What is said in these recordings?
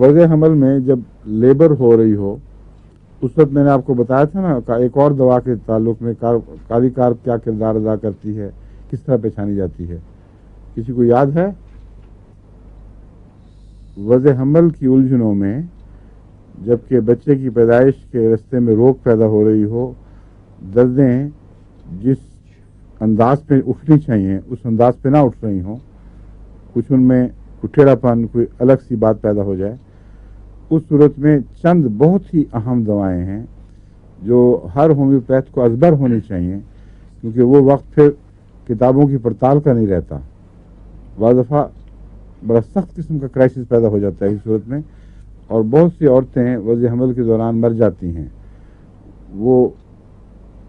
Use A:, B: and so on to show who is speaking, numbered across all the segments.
A: وضع حمل میں جب لیبر ہو رہی ہو اس وقت میں نے آپ کو بتایا تھا نا ایک اور دوا کے تعلق میں کالی کارب کیا کردار ادا کرتی ہے، کس طرح پہچانی جاتی ہے، کسی کو یاد ہے؟ وضع حمل کی الجھنوں میں جبکہ بچے کی پیدائش کے رستے میں روک پیدا ہو رہی ہو، دردیں جس انداز پہ اٹھنی چاہیے اس انداز پہ نہ اٹھ رہی ہوں، کچھ ان میں ٹیڑھا پن، کوئی الگ سی بات پیدا ہو جائے، اس صورت میں چند بہت ہی اہم دوائیں ہیں جو ہر ہومیوپیتھ کو ازبر ہونی چاہیے، کیونکہ وہ وقت پھر کتابوں کی پڑتال کا نہیں رہتا. بعض دفعہ بڑا سخت قسم کا کرائسس پیدا ہو جاتا ہے اس صورت میں، اور بہت سی عورتیں وضع حمل کے دوران مر جاتی ہیں. وہ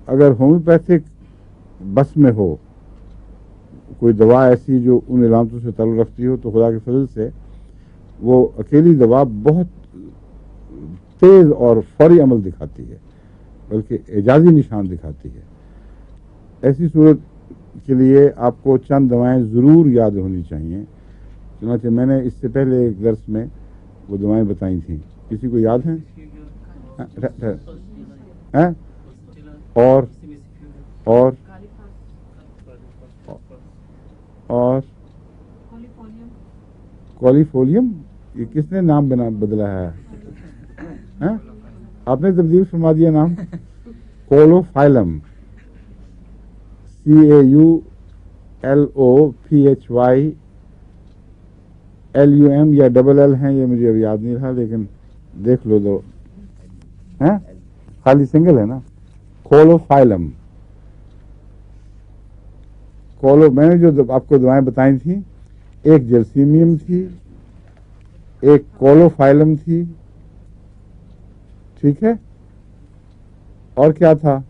A: اگر ہومیوپیتھک بس میں ہو کوئی دوا ایسی جو ان علامتوں سے تعلق رکھتی ہو تو خدا کے فضل سے وہ اکیلی دوا بہت تیز اور فوری عمل دکھاتی ہے، بلکہ اعجازی نشان دکھاتی ہے. ایسی صورت کے لیے آپ کو چند دوائیں ضرور یاد ہونی چاہیے، چنانچہ میں نے اس سے پہلے ایک درس میں وہ دوائیں بتائی تھیں. کسی کو یاد ہیں؟ اور اور اور کولیفولیم، یہ کس نے نام بدلا ہے؟ آپ نے تبدیل فرما دیا نام. کولوفائلم، CAULOPHYLUM یا ڈبل ایل ہیں، یہ مجھے اب یاد نہیں رہا، لیکن دیکھ لو دو خالی سنگل ہے نا. کولوفائلم. میں نے جو آپ کو دوائیں بتائی تھیں، ایک جرسیمیم تھی، ایک کولوفائلم تھی، ٹھیک ہے، اور کیا تھا؟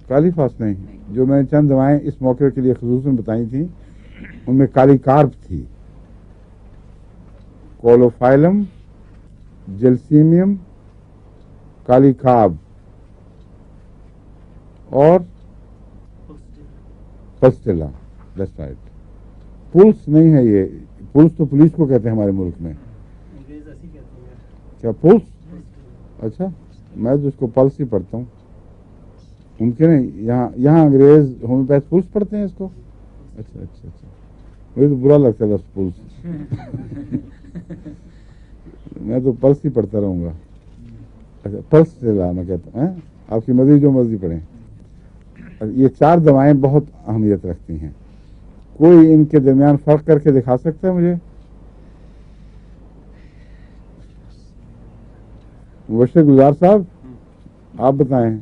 A: کالیفاس نہیں. جو میں نے چند دوائیں اس موقع کے لیے خصوصاً بتائی تھیں ان میں کالی کارب تھی. کولوفائلم، جلسیمیم، کالی کارب اور پسٹیلا. That's right. پلس نہیں ہے، یہ پلس تو پولیس کو کہتے ہیں ہمارے ملک میں. کیا پلس؟ اچھا، میں تو اس کو پلس ہی پڑھتا ہوں. ممکن ہے یہاں انگریز ہومیوپیتھ پلس پڑھتے ہیں اس کو. اچھا اچھا اچھا، مجھے تو برا لگتا ہے بس پلس. میں تو پلس ہی پڑھتا رہوں گا. اچھا، پسٹیلا میں کہتا ہوں. آپ کی مرضی، جو مرضی پڑھیں. یہ چار دوائیں بہت اہمیت رکھتی ہیں. کوئی ان کے درمیان فرق کر کے دکھا سکتا ہے مجھے؟ مبشر گلزار صاحب آپ بتائیں.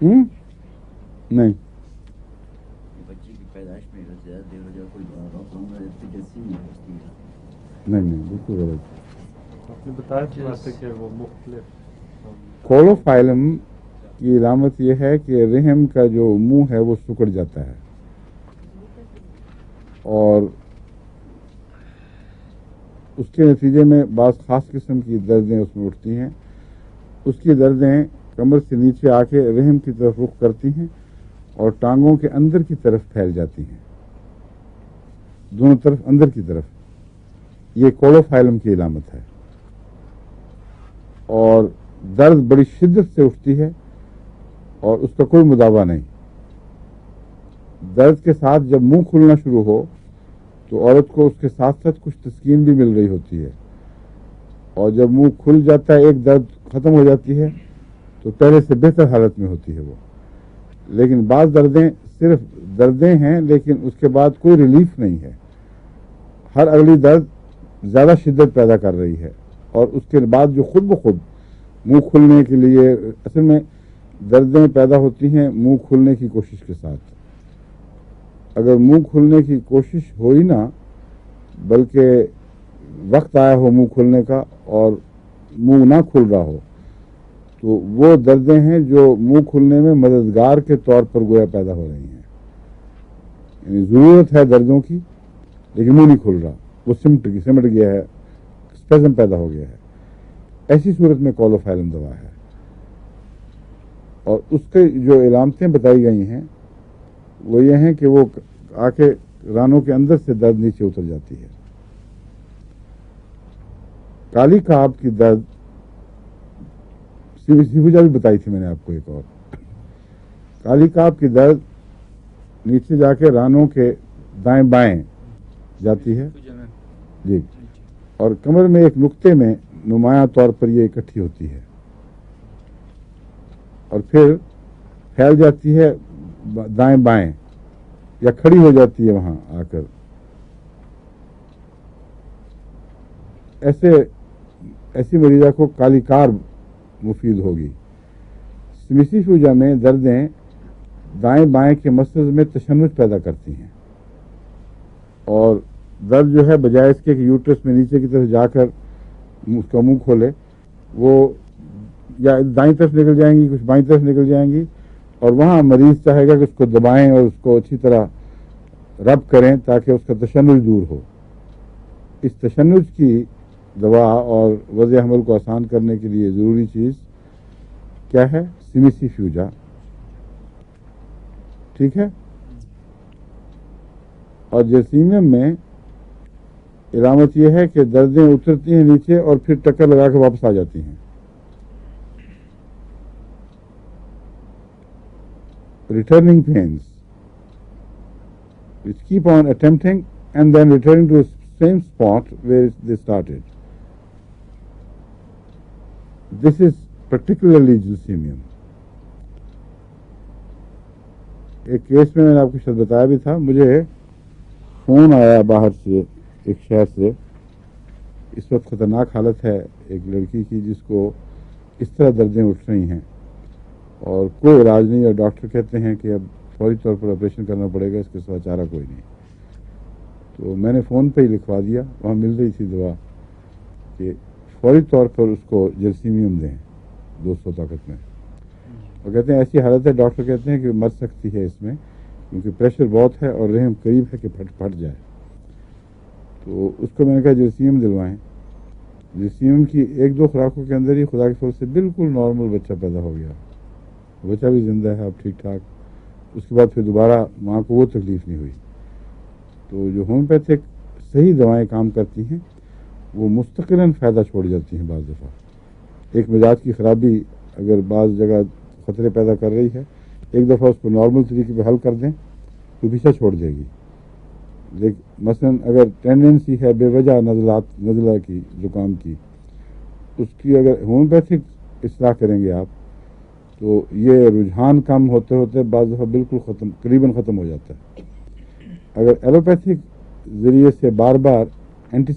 A: نہیں،
B: بچے کی پیدائش میں زیادہ دیر ہو جائے کوئی
A: نہیں، بالکل غلط.
C: آپ نے بتایا تھا کہ وہ مختلف.
A: کولوفائلم کی علامت یہ ہے کہ رحم کا جو منہ ہے وہ سکڑ جاتا ہے، اور اس کے نتیجے میں بعض خاص قسم کی دردیں اس میں اٹھتی ہیں. اس کی دردیں کمر سے نیچے آ کے رحم کی طرف رخ کرتی ہیں اور ٹانگوں کے اندر کی طرف پھیل جاتی ہیں، دونوں طرف اندر کی طرف. یہ کولوفائلم کی علامت ہے. اور درد بڑی شدت سے اٹھتی ہے اور اس کا کوئی مداوع نہیں. درد کے ساتھ جب منہ کھلنا شروع ہو تو عورت کو اس کے ساتھ ساتھ کچھ تسکین بھی مل رہی ہوتی ہے، اور جب منہ کھل جاتا ہے ایک درد ختم ہو جاتی ہے تو پہلے سے بہتر حالت میں ہوتی ہے وہ. لیکن بعض دردیں صرف دردیں ہیں، لیکن اس کے بعد کوئی ریلیف نہیں ہے. ہر اگلی درد زیادہ شدت پیدا کر رہی ہے، اور اس کے بعد جو خود بخود منہ کھلنے کے لیے، اصل میں دردیں پیدا ہوتی ہیں منہ کھلنے کی کوشش کے ساتھ. اگر منہ کھلنے کی کوشش ہوئی نہ، بلکہ وقت آیا ہو منہ کھلنے کا اور منہ نہ کھل رہا ہو، تو وہ دردیں ہیں جو منہ کھلنے میں مددگار کے طور پر گویا پیدا ہو رہی ہیں. یعنی ضرورت ہے دردوں کی، لیکن منہ نہیں کھل رہا، وہ سمٹ گیا ہے، اسپیزم پیدا ہو گیا ہے. ایسی صورت میں کولوفائلم دوا ہے. اور اس کے جو علامتیں بتائی گئی ہیں وہ یہ ہیں کہ وہ آ کے رانوں کے اندر سے درد نیچے اتر جاتی ہے. کالی کاب کی درد سیفوجا بھی بتائی تھی میں نے آپ کو. ایک اور کالی کاب کی درد نیچے جا کے رانوں کے دائیں بائیں جاتی ہے جی, اور کمر میں ایک نقطے میں نمایاں طور پر یہ اکٹھی ہوتی ہے اور پھر پھیل جاتی ہے دائیں بائیں یا کھڑی ہو جاتی ہے وہاں آ کر. ایسی مریضہ کو کالی کار مفید ہوگی. سمیسیفیوجا میں دردیں دائیں بائیں کے مسلز میں تشنج پیدا کرتی ہیں اور درد جو ہے بجائے اس کے کہ یوٹرس میں نیچے کی طرف جا کر اس کا منہ کھولے, وہ یا دائیں طرف نکل جائیں گی, کچھ بائیں طرف نکل جائیں گی, اور وہاں مریض چاہے گا کہ اس کو دبائیں اور اس کو اچھی طرح رب کریں تاکہ اس کا تشنج دور ہو. اس تشنج کی دوا اور وضع حمل کو آسان کرنے کے لیے ضروری چیز کیا ہے؟ سمیسیفیوجا. ٹھیک ہے. اور جرسیمیم میں علامت یہ ہے کہ دردیں اترتی ہیں نیچے اور پھر ٹکر لگا کے واپس آ جاتی ہیں. Returning pens which keep on attempting and then returning to the same spot where they started. This is particularly Gelsemium. ایک کیس میں نے آپ کو شاید بتایا بھی تھا, مجھے فون آیا باہر سے ایک شہر سے. اس وقت خطرناک حالت ہے ایک لڑکی کی جس کو اس طرح دردیں اٹھ رہی ہیں اور کوئی علاج نہیں, اور ڈاکٹر کہتے ہیں کہ اب فوری طور پر آپریشن کرنا پڑے گا, اس کے سوا چارہ کوئی نہیں. تو میں نے فون پہ ہی لکھوا دیا, وہاں مل رہی تھی دوا, کہ فوری طور پر اس کو جرسیمیم دیں 200 طاقت میں. اور کہتے ہیں ایسی حالت ہے, ڈاکٹر کہتے ہیں کہ مر سکتی ہے اس میں کیونکہ پریشر بہت ہے اور رحم قریب ہے کہ پھٹ جائے. تو اس کو میں نے کہا جرسیمیم دلوائیں. جرسیمیم کی 1-2 خوراکوں کے اندر ہی خدا کے فضل سے بالکل نارمل بچہ پیدا ہو گیا. بچہ بھی زندہ ہے اب ٹھیک ٹھاک. اس کے بعد پھر دوبارہ ماں کو وہ تکلیف نہیں ہوئی. تو جو ہومیوپیتھک صحیح دوائیں کام کرتی ہیں وہ مستقلاً فائدہ چھوڑ جاتی ہیں. بعض دفعہ ایک مزاج کی خرابی اگر بعض جگہ خطرے پیدا کر رہی ہے, ایک دفعہ اس کو نارمل طریقے پہ حل کر دیں تو پیچھا چھوڑ دے گی. لیکن مثلاً اگر ٹینڈنسی ہے بے وجہ نزلہ کی, زکام کی, اس کی اگر ہومیوپیتھک اصلاح کریں گے آپ تو یہ رجحان کم ہوتے ہوتے بعض دفعہ بالکل قریباً ختم ہو جاتا ہے. اگر ایلوپیتھک ذریعے سے بار بار اینٹی